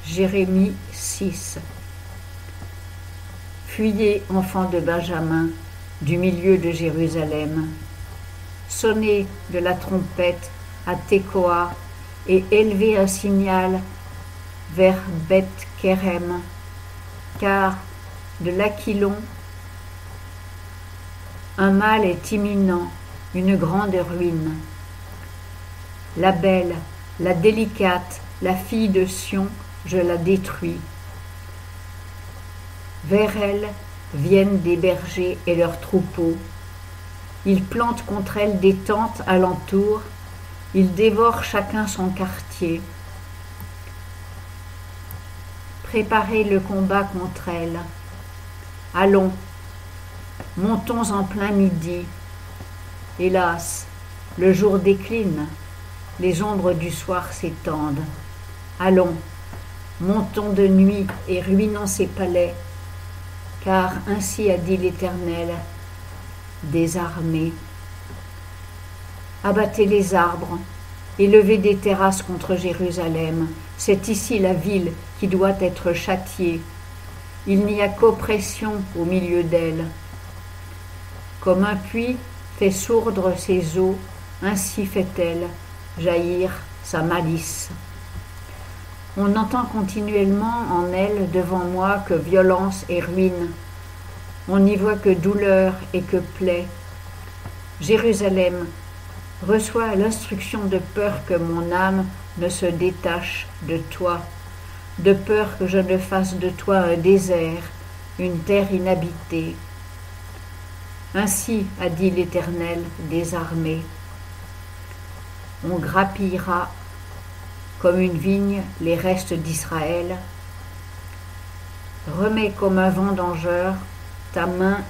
Jérémie 6. Fuyez, enfants de Benjamin, du milieu de Jérusalem. Sonnez de la trompette à Tekoa et élevez un signal vers Beth-Kérem, car de l'Aquilon, un mal est imminent, une grande ruine. La belle, la délicate, la fille de Sion, je la détruis. Vers elle viennent des bergers et leurs troupeaux. Ils plantent contre elle des tentes alentour. Ils dévorent chacun son quartier. Préparez le combat contre elle. Allons, montons en plein midi. Hélas, le jour décline, les ombres du soir s'étendent. Allons, montons de nuit et ruinons ses palais, car ainsi a dit l'Éternel des armées. Abattez les arbres, élevez des terrasses contre Jérusalem. C'est ici la ville qui doit être châtiée. Il n'y a qu'oppression au milieu d'elle. Comme un puits fait sourdre ses eaux, ainsi fait-elle jaillir sa malice. On entend continuellement en elle devant moi que violence et ruine. On n'y voit que douleur et que plaie. Jérusalem, reçois l'instruction de peur que mon âme ne se détache de toi, de peur que je ne fasse de toi un désert, une terre inhabitée. Ainsi a dit l'Éternel des armées. On grappillera comme une vigne les restes d'Israël. Remets comme un vendangeur ta main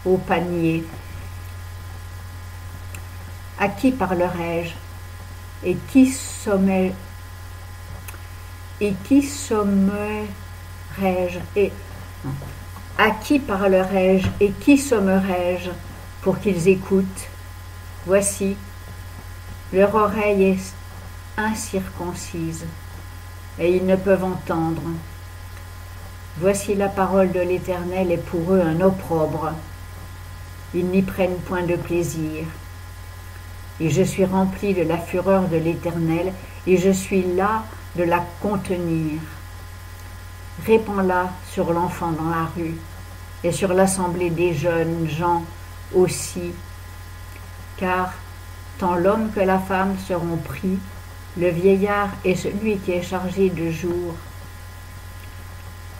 au panier. À qui parlerai-je et qui sommerai-je à qui parlerai-je et qui sommerai-je pour qu'ils écoutent? Voici, leur oreille est incirconcise et ils ne peuvent entendre. Voici la parole de l'Éternel est pour eux un opprobre. Ils n'y prennent point de plaisir. Et je suis rempli de la fureur de l'Éternel et je suis là de la contenir. Répands-la sur l'enfant dans la rue et sur l'assemblée des jeunes gens aussi, car tant l'homme que la femme seront pris, le vieillard et celui qui est chargé de jour.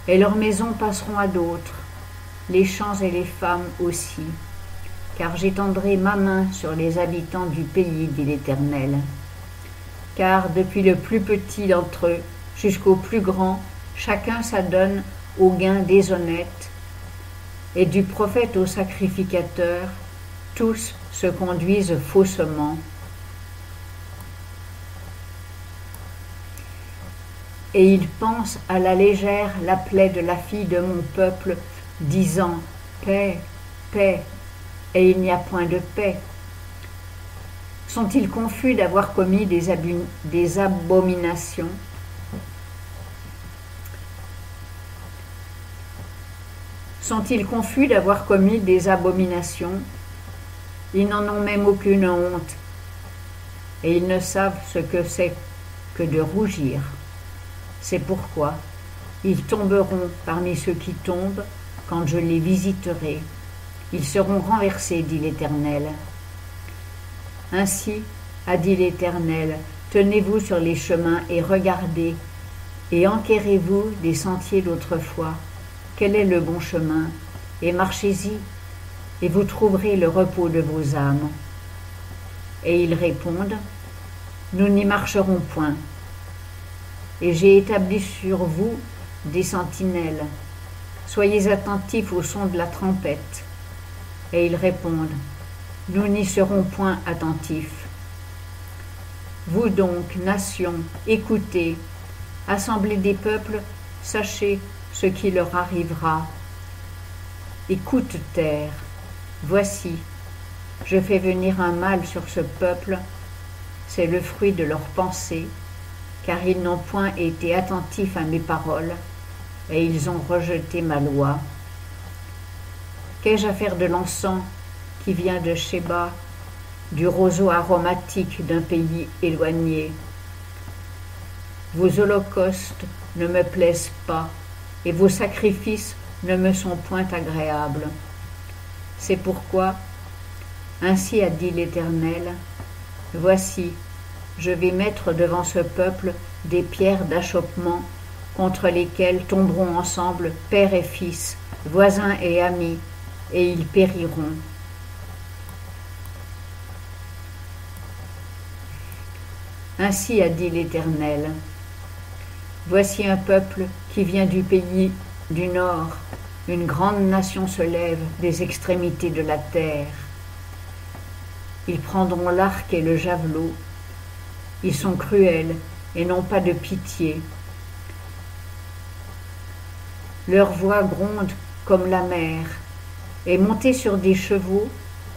Et leurs maisons passeront à d'autres, les champs et les femmes aussi, car j'étendrai ma main sur les habitants du pays, dit l'Éternel. Car depuis le plus petit d'entre eux jusqu'au plus grand, chacun s'adonne au gain déshonnête, et du prophète au sacrificateur, tous se conduisent faussement. Et ils pensent à la légère la plaie de la fille de mon peuple, disant « Paix, paix », et il n'y a point de paix. Sont-ils confus d'avoir commis des abominations? Sont-ils confus d'avoir commis des abominations? Ils n'en ont même aucune honte, et ils ne savent ce que c'est que de rougir. C'est pourquoi ils tomberont parmi ceux qui tombent quand je les visiterai. Ils seront renversés, dit l'Éternel. Ainsi a dit l'Éternel, tenez-vous sur les chemins et regardez, et enquérez-vous des sentiers d'autrefois. Quel est le bon chemin? Et marchez-y, et vous trouverez le repos de vos âmes. Et ils répondent, nous n'y marcherons point. Et j'ai établi sur vous des sentinelles. Soyez attentifs au son de la trompette. Et ils répondent, nous n'y serons point attentifs. Vous donc, nations, écoutez, assemblée des peuples, sachez ce qui leur arrivera. Écoute, terre, voici, Je fais venir un mal sur ce peuple, c'est le fruit de leurs pensées, car ils n'ont point été attentifs à mes paroles, et ils ont rejeté ma loi. Qu'ai-je à faire de l'encens qui vient de Sheba, du roseau aromatique d'un pays éloigné? Vos holocaustes ne me plaisent pas, et vos sacrifices ne me sont point agréables. C'est pourquoi, ainsi a dit l'Éternel, voici, je vais mettre devant ce peuple des pierres d'achoppement contre lesquelles tomberont ensemble père et fils, voisins et amis, et ils périront. Ainsi a dit l'Éternel. Voici un peuple qui vient du pays du nord, une grande nation se lève des extrémités de la terre. Ils prendront l'arc et le javelot, ils sont cruels et n'ont pas de pitié. Leur voix gronde comme la mer, et montés sur des chevaux,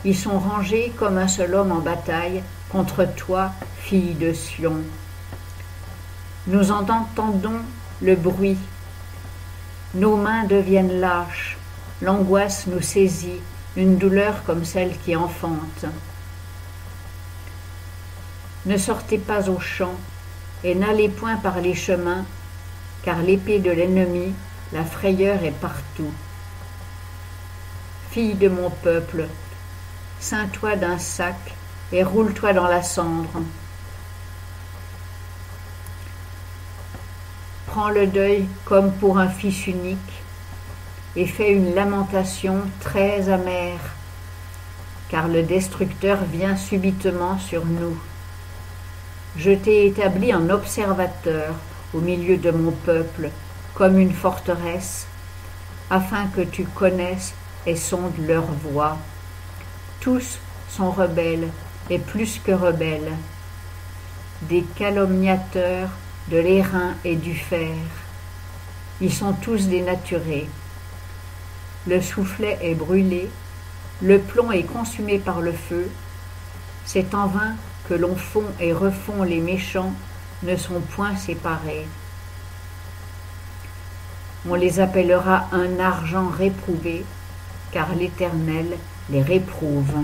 ils sont rangés comme un seul homme en bataille contre toi, fille de Sion. Nous en entendons le bruit. Nos mains deviennent lâches, l'angoisse nous saisit, une douleur comme celle qui enfante. Ne sortez pas aux champs et n'allez point par les chemins, car l'épée de l'ennemi, la frayeur est partout. Fille de mon peuple, ceins-toi d'un sac et roule-toi dans la cendre. Prends le deuil comme pour un fils unique et fais une lamentation très amère, car le destructeur vient subitement sur nous. Je t'ai établi en observateur au milieu de mon peuple, comme une forteresse, afin que tu connaisses et sondes leur voie. Tous sont rebelles et plus que rebelles, des calomniateurs, de l'airain et du fer. Ils sont tous dénaturés. Le soufflet est brûlé, le plomb est consumé par le feu. C'est en vain que l'on fond et refond les méchants, ne sont point séparés. On les appellera un argent réprouvé, car l'Éternel les réprouve.